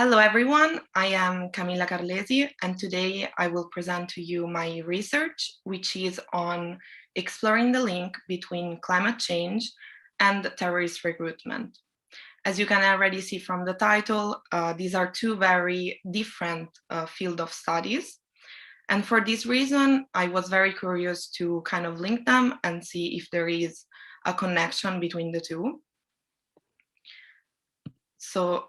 Hello everyone, I am Camilla Carlesi and today I will present to you my research, which is on exploring the link between climate change and terrorist recruitment. As you can already see from the title, these are two very different fields of studies. And for this reason, I was very curious to kind of link them and see if there is a connection between the two. So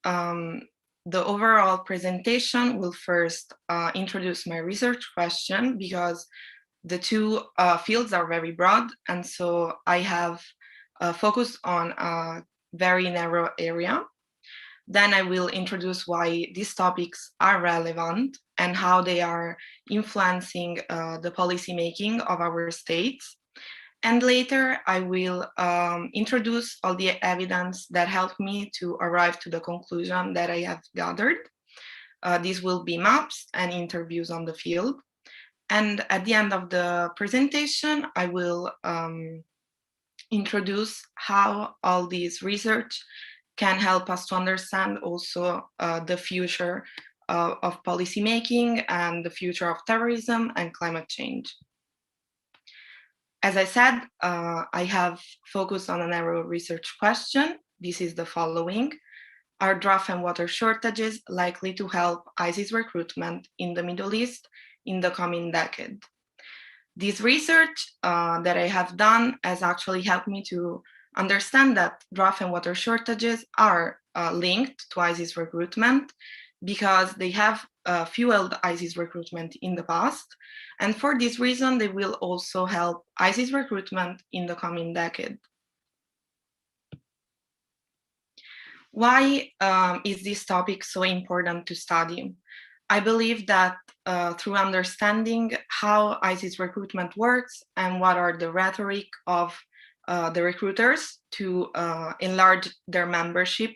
the overall presentation will first introduce my research question because the two fields are very broad, and so I have focused on a very narrow area. Then I will introduce why these topics are relevant and how they are influencing the policy making of our states. And later, I will introduce all the evidence that helped me to arrive to the conclusion that I have gathered. These will be maps and interviews on the field. And at the end of the presentation, I will introduce how all this research can help us to understand also the future of policymaking and the future of terrorism and climate change. As I said, I have focused on a narrow research question. This is the following. Are draft and water shortages likely to help ISIS recruitment in the Middle East in the coming decade? This research that I have done has actually helped me to understand that draft and water shortages are linked to ISIS recruitment because they have fueled ISIS recruitment in the past. And for this reason, they will also help ISIS recruitment in the coming decade. Why is this topic so important to study? I believe that through understanding how ISIS recruitment works and what are the rhetoric of the recruiters to enlarge their membership,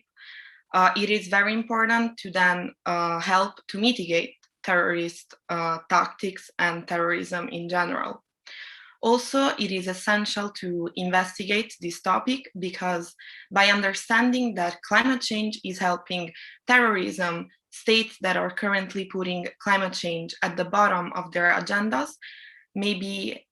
it is very important to then help to mitigate terrorist tactics and terrorism in general. Also, it is essential to investigate this topic because by understanding that climate change is helping terrorism, states that are currently putting climate change at the bottom of their agendas may be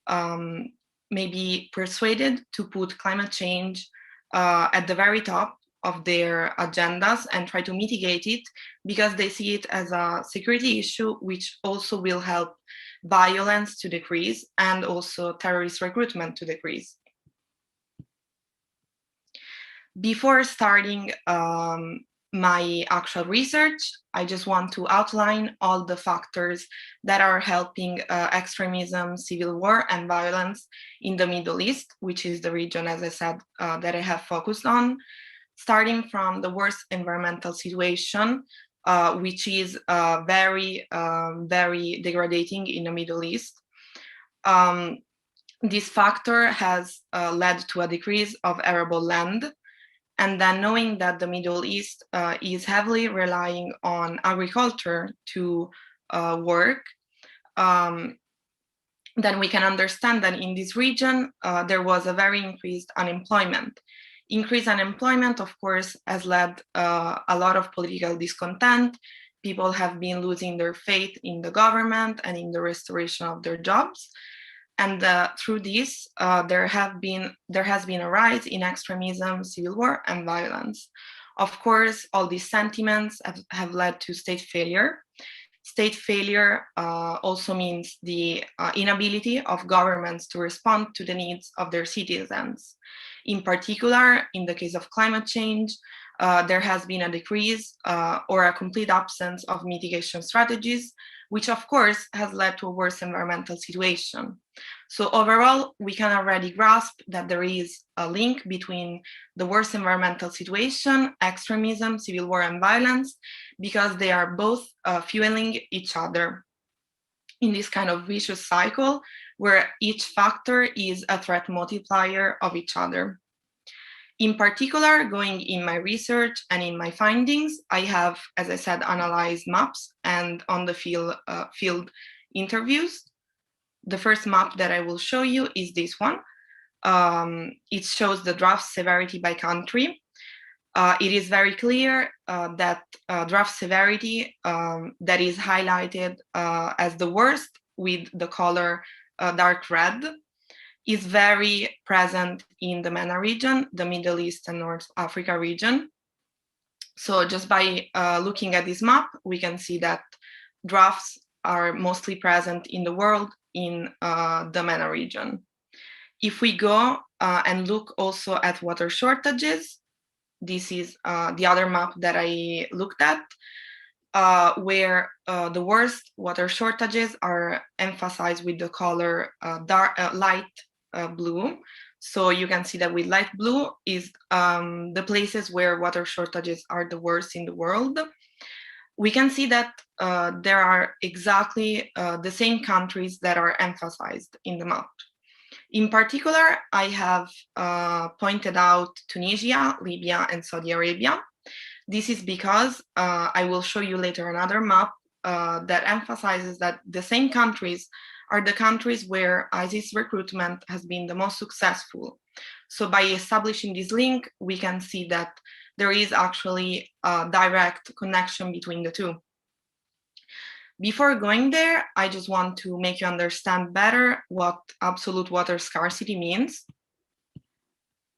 persuaded to put climate change at the very top of their agendas and try to mitigate it because they see it as a security issue, which also will help violence to decrease and also terrorist recruitment to decrease. Before starting my actual research, I just want to outline all the factors that are helping extremism, civil war, and violence in the Middle East, which is the region, as I said, that I have focused on. Starting from the worst environmental situation, which is very degrading in the Middle East. This factor has led to a decrease of arable land. And then knowing that the Middle East is heavily relying on agriculture to work, then we can understand that in this region, there was a very increased unemployment. Increased unemployment, of course, has led a lot of political discontent. People have been losing their faith in the government and in the restoration of their jobs. And through this, there has been a rise in extremism, civil war, and violence. Of course, all these sentiments have led to state failure. State failure also means the inability of governments to respond to the needs of their citizens. In particular, in the case of climate change, there has been a decrease or a complete absence of mitigation strategies, which of course has led to a worse environmental situation. So overall, we can already grasp that there is a link between the worst environmental situation, extremism, civil war, and violence, because they are both fueling each other in this kind of vicious cycle where each factor is a threat multiplier of each other. In particular, going in my research and in my findings, I have, as I said, analyzed maps and on the field interviews. The first map that I will show you is this one. It shows the draft severity by country. It is very clear that draft severity that is highlighted as the worst with the color dark red is very present in the MENA region, the Middle East and North Africa region. So just by looking at this map, we can see that drafts are mostly present in the world in the MENA region. If we go and look also at water shortages, this is the other map that I looked at, where the worst water shortages are emphasized with the color light blue. So you can see that with light blue is the places where water shortages are the worst in the world. We can see that there are exactly the same countries that are emphasized in the map. In particular, I have pointed out Tunisia, Libya, and Saudi Arabia. This is because I will show you later another map that emphasizes that the same countries are the countries where ISIS recruitment has been the most successful. So by establishing this link, we can see that there is actually a direct connection between the two. Before going there, I just want to make you understand better what absolute water scarcity means.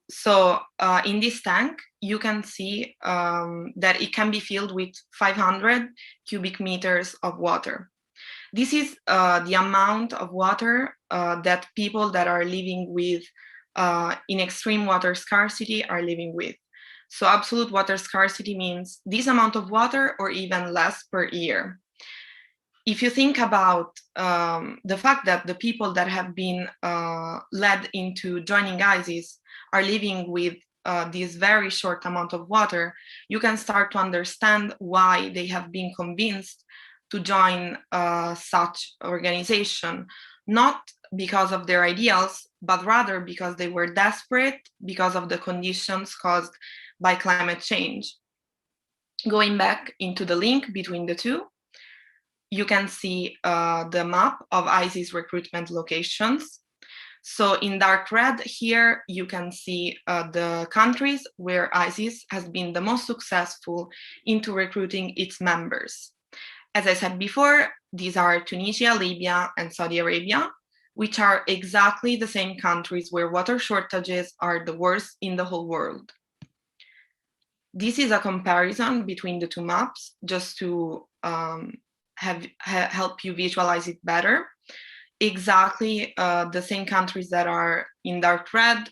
So in this tank, you can see that it can be filled with 500 cubic meters of water. This is the amount of water that people that are living with in extreme water scarcity are living with. So absolute water scarcity means this amount of water or even less per year. If you think about the fact that the people that have been led into joining ISIS are living with this very short amount of water, you can start to understand why they have been convinced to join such organization, not because of their ideals, but rather because they were desperate because of the conditions caused by climate change. Going back into the link between the two, you can see the map of ISIS recruitment locations. So in dark red here, you can see the countries where ISIS has been the most successful into recruiting its members. As I said before, these are Tunisia, Libya, and Saudi Arabia, which are exactly the same countries where water shortages are the worst in the whole world. This is a comparison between the two maps, just to help you visualize it better. Exactly the same countries that are in dark red,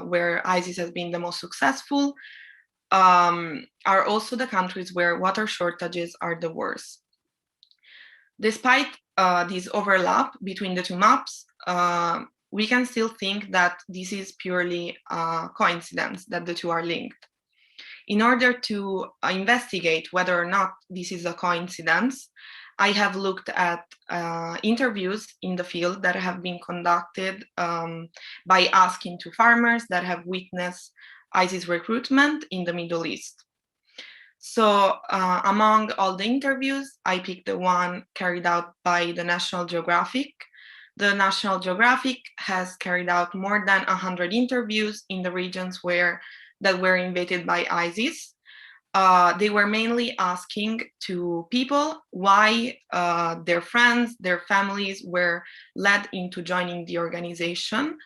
where ISIS has been the most successful, are also the countries where water shortages are the worst. Despite this overlap between the two maps, we can still think that this is purely a coincidence that the two are linked. In order to investigate whether or not this is a coincidence, I have looked at interviews in the field that have been conducted by asking to farmers that have witnessed ISIS recruitment in the Middle East. So among all the interviews, I picked the one carried out by the National Geographic. The National Geographic has carried out more than 100 interviews in the regions that were invaded by ISIS. They were mainly asking to people why their friends, their families were led into joining the organization.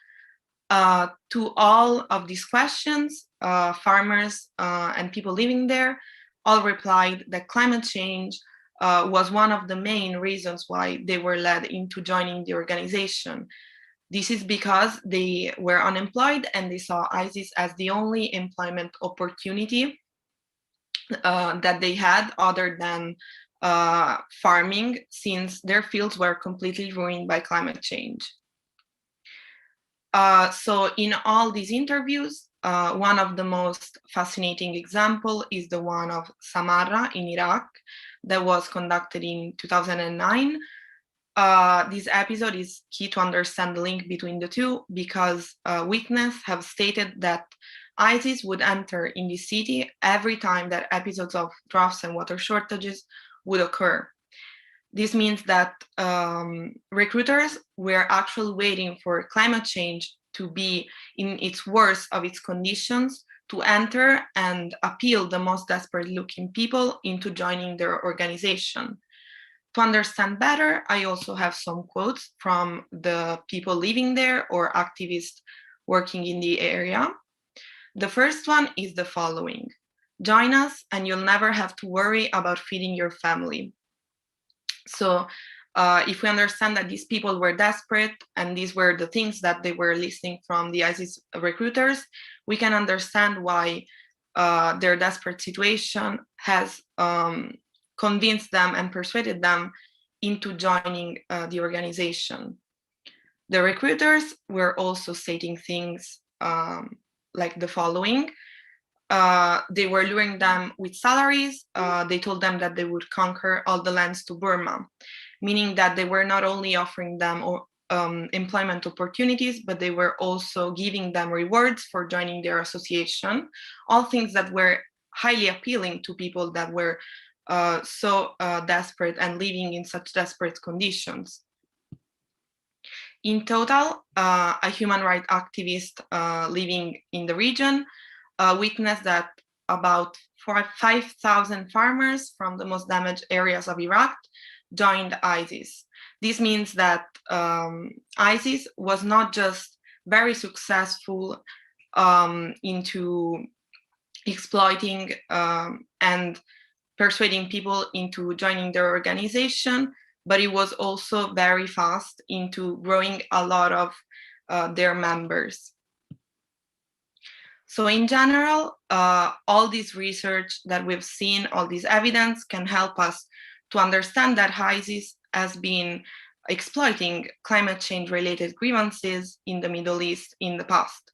To all of these questions, farmers and people living there all replied that climate change was one of the main reasons why they were led into joining the organization. This is because they were unemployed and they saw ISIS as the only employment opportunity that they had other than farming, since their fields were completely ruined by climate change. So in all these interviews, one of the most fascinating example is the one of Samara in Iraq that was conducted in 2009. This episode is key to understand the link between the two because witnesses have stated that ISIS would enter in the city every time that episodes of droughts and water shortages would occur. This means that recruiters were actually waiting for climate change to be in its worst of its conditions to enter and appeal the most desperate looking people into joining their organization. To understand better, I also have some quotes from the people living there or activists working in the area. The first one is the following: join us and you'll never have to worry about feeding your family. So if we understand that these people were desperate and these were the things that they were listening from the ISIS recruiters, we can understand why their desperate situation has convinced them and persuaded them into joining the organization. The recruiters were also stating things like the following. They were luring them with salaries. They told them that they would conquer all the lands to Burma, meaning that they were not only offering them employment opportunities, but they were also giving them rewards for joining their association, all things that were highly appealing to people that were so desperate and living in such desperate conditions. In total, a human rights activist living in the region witnessed that about 5,000 farmers from the most damaged areas of Iraq joined ISIS. This means that ISIS was not just very successful into exploiting and persuading people into joining their organization, but it was also very fast into growing a lot of their members. So in general, all this research that we've seen, all this evidence can help us to understand that ISIS has been exploiting climate change related grievances in the Middle East in the past.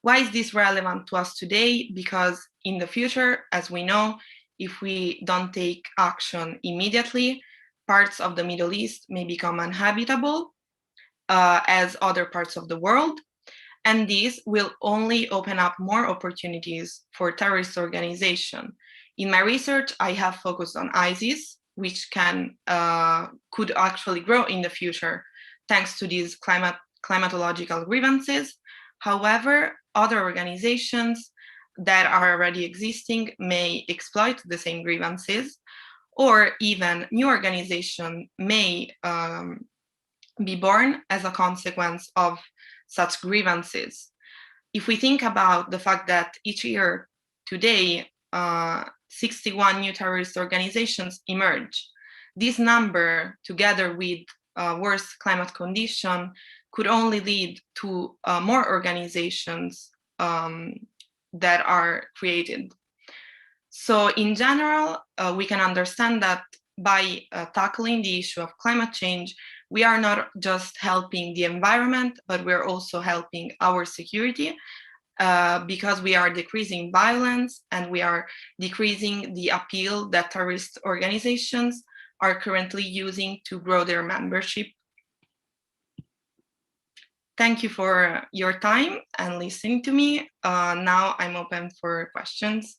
Why is this relevant to us today? Because in the future, as we know, if we don't take action immediately, parts of the Middle East may become uninhabitable as other parts of the world. And this will only open up more opportunities for terrorist organization. In my research, I have focused on ISIS, which could actually grow in the future thanks to these climatological grievances. However, other organizations that are already existing may exploit the same grievances, or even new organizations may be born as a consequence of such grievances. If we think about the fact that each year today, 61 new terrorist organizations emerge, this number, together with worse climate condition, could only lead to more organizations that are created. So in general, we can understand that by tackling the issue of climate change, we are not just helping the environment, but we're also helping our security because we are decreasing violence and we are decreasing the appeal that terrorist organizations are currently using to grow their membership. Thank you for your time and listening to me. Now I'm open for questions.